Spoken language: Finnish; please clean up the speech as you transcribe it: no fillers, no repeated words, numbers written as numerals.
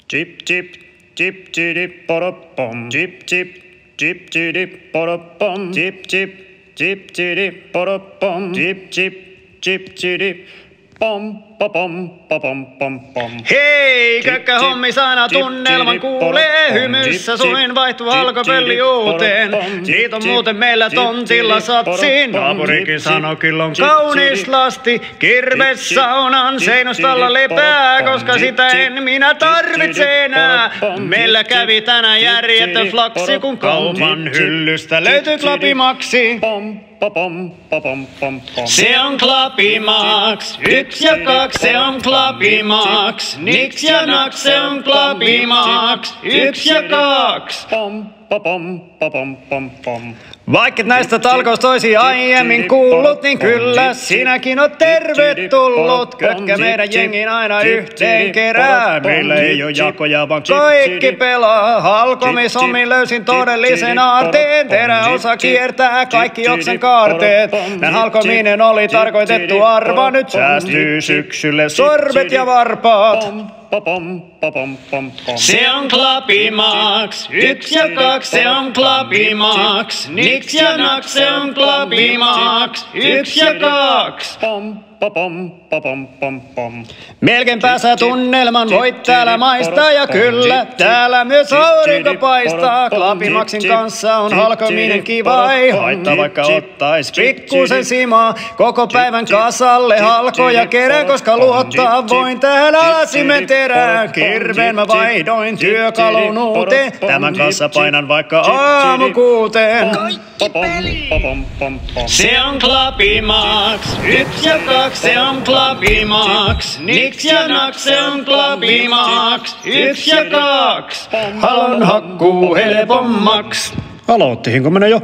Chip chip chip chirip poropom. Chip chip chip chirip poropom. Chip chip chip chirip poropom. Chip chip chip chirip pom pom pom pom pom. Hei, kökkähommis aina tunnelman kuulee. Hymyssä suin vaihtuu alkopelli uuteen. Niitä on muuten meillä tontilla satsiin. Naapurikin sanoo, kyllä on kaunis lasti. Kirves saunan seinustalla lepää, koska sitä en minä tarvitse enää. Meillä kävi tänään järjetön flaksi, kun kaupan hyllystä löytyy Klapimaksi. Se on Klapimax, 1 ja 2, se on Klapimax. Niks ja naks, se on Klapimax, 1 ja 2. Vaikka näistä talkoista olisi aiemmin kuullut, niin kyllä sinäkin oot tervetullut. Kökkä meidän jengin aina yhteen kerää. Meillä ei oo jakoja, vaan kaikki pelaa. Halkomisommin löysin todellisen aarteen. Teräosa kiertää kaikki oksan kaarteet. Nän halkominen oli tarkoitettu arva. Nyt säästyy syksylle sormet ja varpaat. Se on Klapimax, 1 ja 2, se on Klapimax. Niks ja naks, se on Klapimax, 1 ja 2. Melkein pääsä tunnelman voit täällä maistaa, ja kyllä täällä myös aurinko paistaa. Klapimaksin kanssa on halkominen kiva, ei haittaa vaikka ottais pikkusen simaa. Koko päivän kasalle halkoja kerään, koska luottaa voin tähän alasimen terään. Kirveen mä vaihdoin työkalun uuteen, tämän kanssa painan vaikka aamu 6. Se on Klapimax, 1 ja 2, se on Klapimax. Niks ja naks, se on Klapimax, 1 ja 2. Halon hakkuu helpommaks. Aloittihinko minä jo?